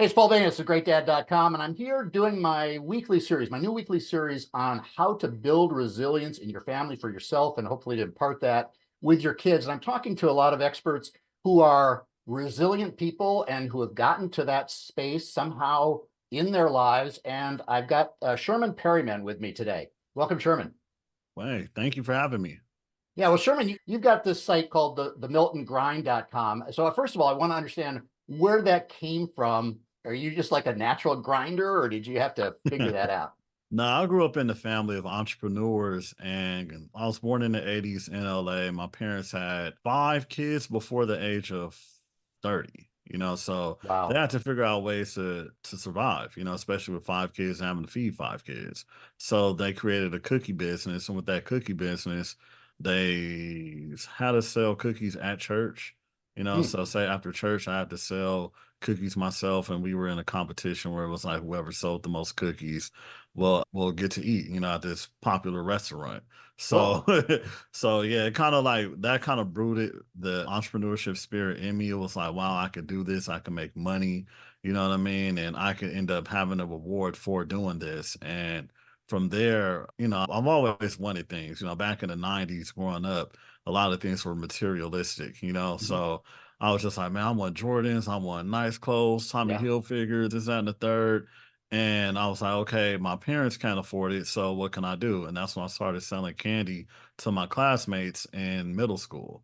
Hey, it's Paul Dana. It's GreatDad.com, and I'm here doing my weekly series, my new weekly series on how to build resilience in your family for yourself and hopefully to impart that with your kids. And I'm talking to a lot of experts who are resilient people and who have gotten to that space somehow in their lives. And I've got Sherman Perryman with me today. Welcome, Sherman. Hey, thank you for having me. Yeah, well, Sherman, you've got this site called the MiltonGrind.com. So first of all, I want to understand where that came from. Are you just like a natural grinder, or did you have to figure that out? No, I grew up in the family of entrepreneurs and I was born in the 80s in LA. My parents had five kids before the age of 30, so they Wow. had to figure out ways to survive, especially with five kids and having to feed five kids. So they created a cookie business, and with that cookie business, they had to sell cookies at church. Hmm. So say after church, I had to sell cookies myself, and we were in a competition where it was like whoever sold the most cookies will get to eat, at this popular restaurant. So Whoa. so yeah, it kind of like that kind of brooded the entrepreneurship spirit in me. It was like, wow, I could do this, I can make money, you know what I mean? And I could end up having a reward for doing this. And from there, I've always wanted things, back in the 90s growing up, a lot of things were materialistic, Mhm. so I was just like, man, I want Jordans, I want nice clothes, Tommy Yeah. Hilfiger, this, that, and the third. And I was like, okay, my parents can't afford it, so what can I do? And that's when I started selling candy to my classmates in middle school.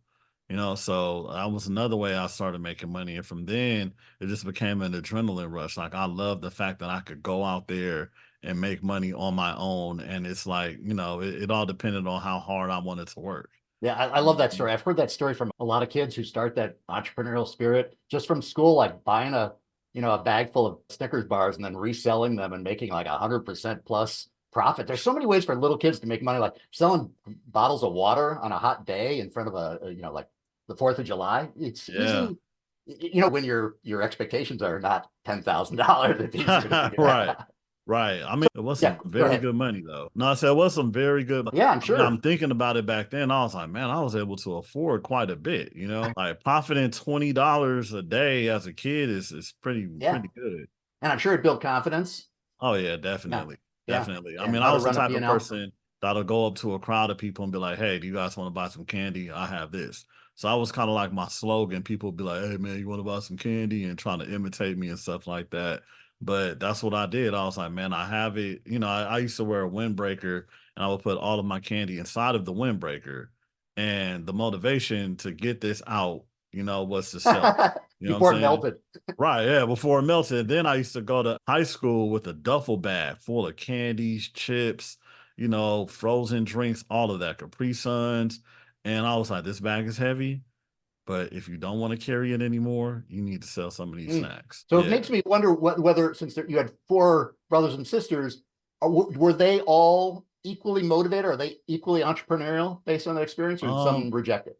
So that was another way I started making money. And from then, it just became an adrenaline rush. Like, I love the fact that I could go out there and make money on my own. And it's like, it all depended on how hard I wanted to work. Yeah, I love that story. I've heard that story from a lot of kids who start that entrepreneurial spirit just from school, like buying a bag full of Snickers bars and then reselling them and making like 100% plus profit. There's so many ways for little kids to make money, like selling bottles of water on a hot day in front of like the 4th of July. It's Yeah. easy, when your expectations are not $10,000, it's easier to figure that Right. out. Right. I mean, So it was yeah, some go very ahead. good money though. No, I said it was some very good. Yeah, I'm I mean, I'm sure. thinking about it back then. I was like, man, I was able to afford quite a bit, like profiting $20 a day as a kid is Yeah. pretty good. And I'm sure it built confidence. Oh yeah, Yeah. definitely. Yeah. Definitely. I And mean, how I to was the run a type of P&L. person that'll go up to a crowd of people and be like, hey, do you guys want to buy some candy? I have this. So I was kind of like my slogan. People would be like, hey man, you want to buy some candy, and trying to imitate me and stuff like that. But that's what I did. I was like, man, I have it. I used to wear a windbreaker, and I would put all of my candy inside of the windbreaker. And the motivation to get this out, was to sell it. You know what I'm Before it saying? melted. Right, yeah, before it melted. Then I used to go to high school with a duffel bag full of candies, chips, frozen drinks, all of that, Capri Suns. And I was like, this bag is heavy, but if you don't want to carry it anymore, you need to sell some of these Mm. snacks. So it Yeah. makes me wonder whether, since you had four brothers and sisters, were they all equally motivated? Are they equally entrepreneurial based on that experience, or did some Um, reject it?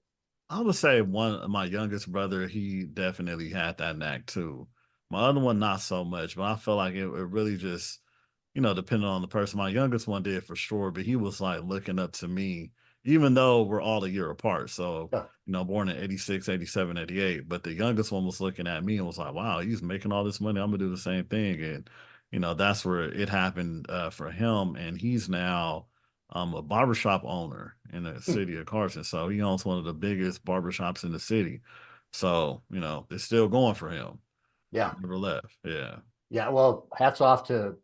I would say my youngest brother, he definitely had that knack too. My other one, not so much, but I feel like it really just, depending on the person. My youngest one did for sure, but he was like looking up to me, even though we're all a year apart. So, Yeah. born in 86, 87, 88. But the youngest one was looking at me and was like, wow, he's making all this money. I'm gonna do the same thing. And, that's where it happened for him. And he's now a barbershop owner in the Hmm. city of Carson. So he owns one of the biggest barbershops in the city. So, it's still going for him. Yeah. Never left. Yeah. Yeah. Well, hats off to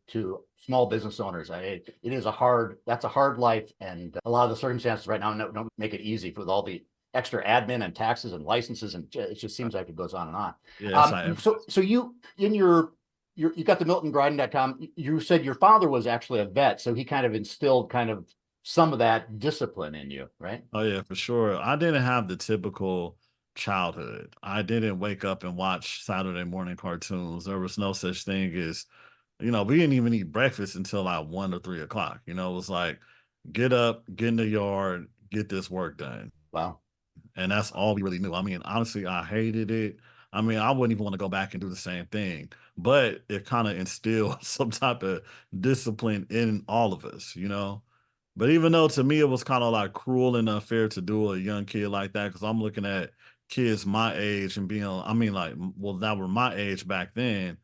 small business owners. It is that's a hard life, and a lot of the circumstances right now don't make it easy with all the extra admin and taxes and licenses, and it just seems like it goes on and on. Yeah, it's like So you in you got the MiltonGrind.com. You said your father was actually a vet, so he kind of instilled kind of some of that discipline in you, right? oh yeah, for sure. I didn't have the typical childhood. I didn't wake up and watch Saturday morning cartoons. There was no such thing as, we didn't even eat breakfast until like 1 or 3 o'clock. It was like, get up, get in the yard, get this work done. Wow. And that's all we really knew. I mean, honestly, I hated it. I mean, I wouldn't even want to go back and do the same thing, but it kind of instilled some type of discipline in all of us. But even though to me it was kind of like cruel and unfair to do a young kid like that, because I'm looking at kids my age and being, I mean, like, well, that were my age back then.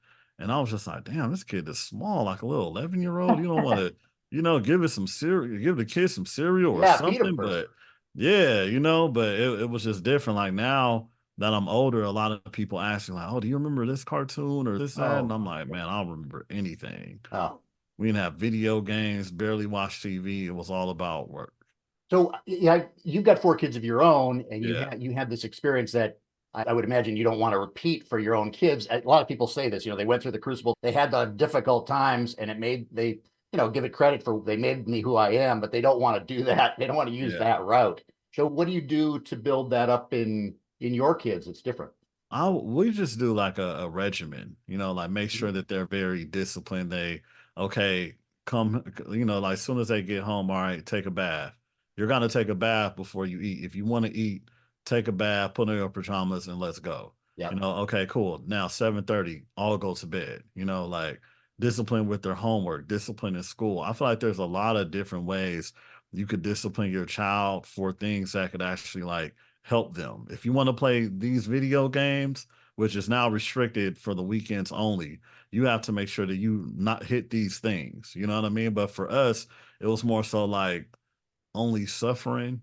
And I was just like, damn, this kid is small, like a little 11-year-old. You don't want to, give it some cereal, give the kid some cereal or Yeah, feed them something. first. But yeah, but it was just different. Like now that I'm older, a lot of people ask me like, oh, do you remember this cartoon or this, that? And Oh, I'm like, man, I don't remember anything. oh. We didn't have video games, barely watch TV. It was all about work. So yeah, you've got four kids of your own, and Yeah. you had this experience that I would imagine you don't want to repeat for your own kids. A lot of people say this, they went through the crucible, they had the difficult times, and they give it credit for they made me who I am, but they don't want to do that. They don't want to use Yeah. that route. So what do you do to build that up in your kids? It's different. We just do like a regimen, like make Mhm. sure that they're very disciplined. Okay, come, like as soon as they get home, all right, take a bath. You're gonna take a bath before you eat. If you want to eat, take a bath, put on your pajamas, and let's go. Yeah. Okay, cool. Now 7:30, all go to bed. Like discipline with their homework, discipline in school. I feel like there's a lot of different ways you could discipline your child for things that could actually like help them. If you want to play these video games, which is now restricted for the weekends only, you have to make sure that you not hit these things. You know what I mean? But for us, it was more so like only suffering,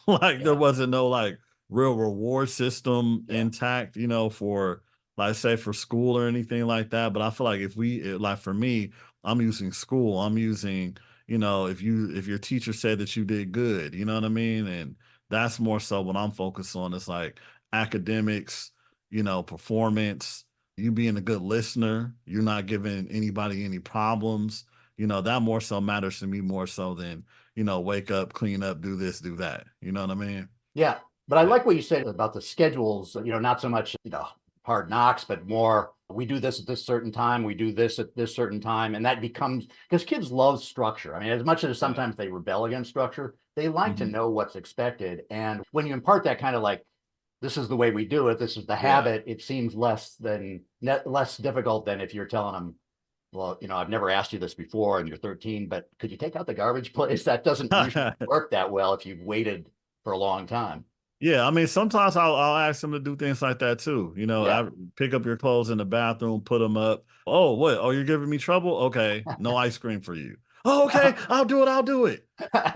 like there Yeah. wasn't no like real reward system Yeah. intact, for like say for school or anything like that. But I feel like like for me, I'm using school. I'm using, if your teacher said that you did good, you know what I mean? And that's more so what I'm focused on. It's like academics, performance, you being a good listener, you're not giving anybody any problems. That more so matters to me more so than wake up, clean up, do this, do that. You know what I mean? Yeah. But I Yeah. like what you said about the schedules, not so much, hard knocks, but more we do this at this certain time, we do this at this certain time. And that becomes because kids love structure. I mean, as much as Yeah. sometimes they rebel against structure, they like to Mhm. know what's expected. And when you impart that kind of like, this is the way we do it, this is the Yeah. habit, it seems less difficult than if you're telling them, well, I've never asked you this before and you're 13, but could you take out the garbage, please? That doesn't usually work that well if you've waited for a long time. Yeah, I mean, sometimes I'll ask them to do things like that too. Yeah. I pick up your clothes in the bathroom, put them up. Oh, what? Oh, you're giving me trouble? Okay, no ice cream for you. Oh, okay, I'll do it. I'll do it.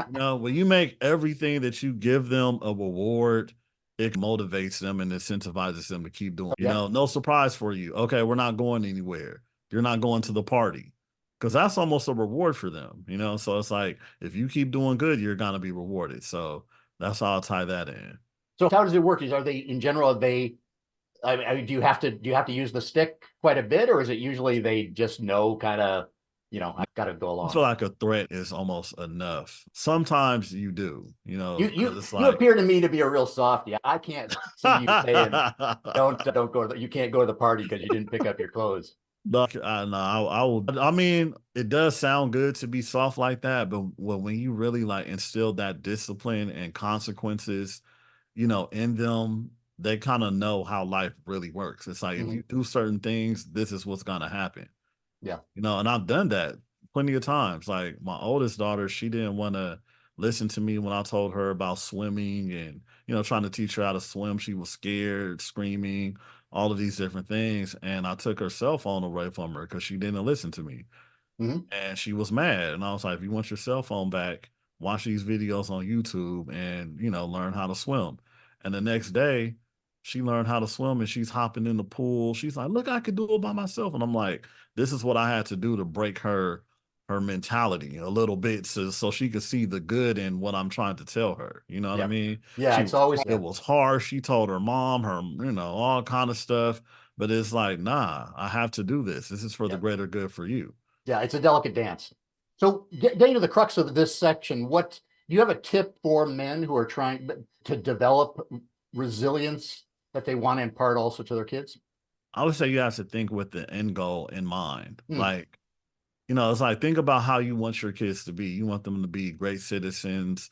When you make everything that you give them a reward, it motivates them and incentivizes them to keep doing. Yeah. No surprise for you. Okay, we're not going anywhere. You're not going to the party because that's almost a reward for them. So it's like if you keep doing good, you're gonna be rewarded. So that's how I'll tie that in. So how does it work? Are they in general, do you have to use the stick quite a bit, or is it usually they just know kind of, I've got to go I feel along? like a threat is almost enough. Sometimes you do, because it's You like appear to me to be a real softie. I can't see you saying, don't go to you can't go to the party because you didn't pick up your clothes. No, no, I will. I mean, it does sound good to be soft like that, but when you really like instill that discipline and consequences, in them, they kind of know how life really works. It's like if Mhm. you do certain things, this is what's gonna happen. Yeah. And I've done that plenty of times. Like my oldest daughter, she didn't want to listen to me when I told her about swimming and, trying to teach her how to swim. She was scared, screaming, all of these different things. And I took her cell phone away from her because she didn't listen to me. Mhm. And she was mad. And I was like, if you want your cell phone back, watch these videos on YouTube and, learn how to swim. And the next day, she learned how to swim and she's hopping in the pool. She's like, look, I could do it by myself. And I'm like, this is what I had to do to break her mentality a little bit so she could see the good in what I'm trying to tell her. You know what I Yeah. mean? Yeah. It's always, It yeah. was harsh. She told her mom, all kind of stuff. But it's like, nah, I have to do this. This is for the Yeah. greater good for you. Yeah, it's a delicate dance. So getting to the crux of this section, what do you have a tip for men who are trying to develop resilience that they want to impart also to their kids? I would say you have to think with the end goal in mind. Hmm. Like, it's like think about how you want your kids to be. You want them to be great citizens,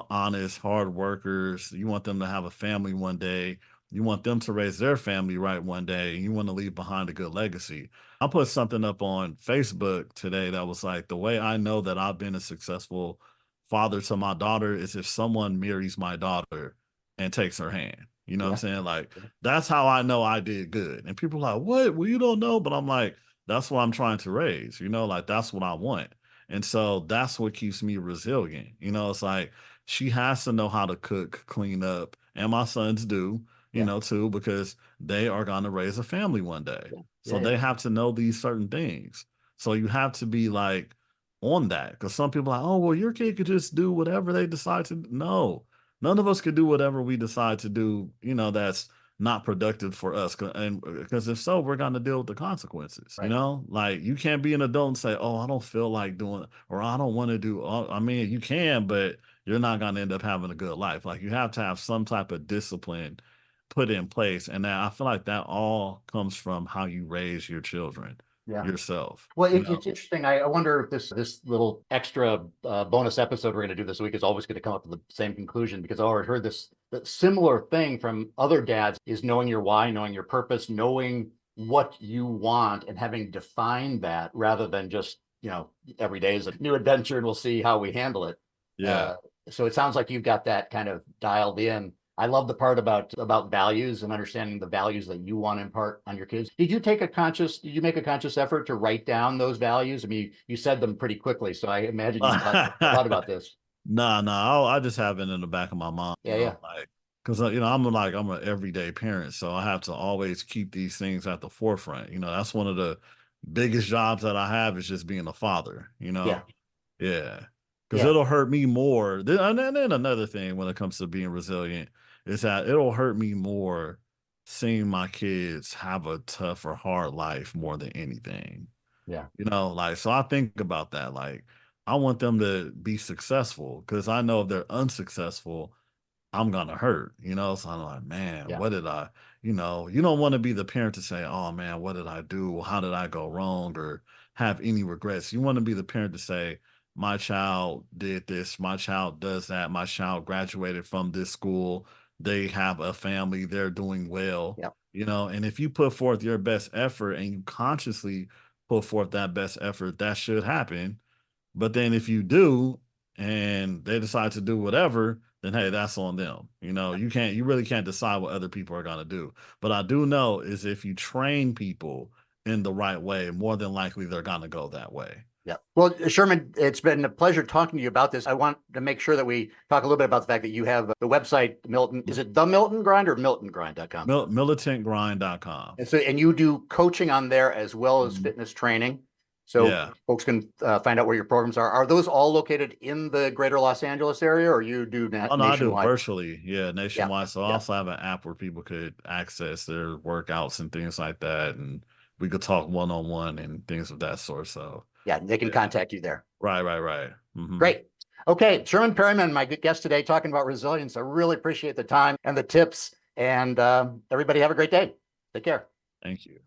honest, hard workers. You want them to have a family one day. You want them to raise their family right one day. You want to leave behind a good legacy. I put something up on Facebook today that was like, the way I know that I've been a successful father to my daughter is if someone marries my daughter and takes her hand. You know what I'm Yeah. saying? Like, that's how I know I did good. And people are like, what? Well, you don't know. But I'm like, that's what I'm trying to raise, like that's what I want. And so that's what keeps me resilient. It's like she has to know how to cook, clean up, and my sons do, Yeah. too, because they are going to raise a family one day. Yeah. So Yeah. they have to know these certain things. So you have to be like on that, because some people are like, oh, well, your kid could just do whatever they decide to. No, none of us could do whatever we decide to do, that's not productive for us. And because if so, we're going to deal with the consequences, Right. like you can't be an adult and say, oh, I don't feel like doing, or I don't want to do. I mean, you can, but you're not going to end up having a good life. Like you have to have some type of discipline put in place. And I feel like that all comes from how you raise your children, Yeah. yourself. Well, it's interesting. I wonder if this little extra bonus episode we're going to do this week is always going to come up with the same conclusion, because I already heard this similar thing from other dads, is knowing your why, knowing your purpose, knowing what you want, and having defined that, rather than just, every day is a new adventure and we'll see how we handle it. Yeah. So it sounds like you've got that kind of dialed in. I love the part about values and understanding the values that you want to impart on your kids. Did you make a conscious effort to write down those values? I mean, you said them pretty quickly, so I imagine you thought about this. Nah, I just have it in the back of my mind, Yeah. like, because I'm an everyday parent, so I have to always keep these things at the forefront. That's one of the biggest jobs that I have, is just being a father. Yeah. Yeah, because Yeah. it'll hurt me more. And then another thing when it comes to being resilient is that it'll hurt me more seeing my kids have a tough or hard life more than anything. Yeah. Like, so I think about that. Like, I want them to be successful, because I know if they're unsuccessful, I'm gonna hurt, So I'm like, man, Yeah. what did I, you don't want to be the parent to say, oh man, what did I do? How did I go wrong? Or have any regrets. You want to be the parent to say, my child did this, my child does that, my child graduated from this school, they have a family, they're doing well, Yeah. and if you put forth your best effort and you consciously put forth that best effort, that should happen. But then if you do and they decide to do whatever, then hey, that's on them. You really can't decide what other people are gonna do. But I do know is if you train people in the right way, more than likely they're gonna go that way. Yeah. Well, Sherman, it's been a pleasure talking to you about this. I want to make sure that we talk a little bit about the fact that you have the website, Milton. Is it the Milton Grind or MiltonGrind.com? Militantgrind.com. And you do coaching on there as well as fitness training. So Yeah. folks can find out where your programs are. Are those all located in the greater Los Angeles area, or you do Oh no, I do nationwide? virtually, nationwide. So I Yeah. also have an app where people could access their workouts and things like that, and we could talk one-on-one and things of that sort. So Yeah, they can contact you there. right. Great. Okay, Sherman Perryman, my good guest today, talking about resilience. I really appreciate the time and the tips. And everybody have a great day. Take care. Thank you.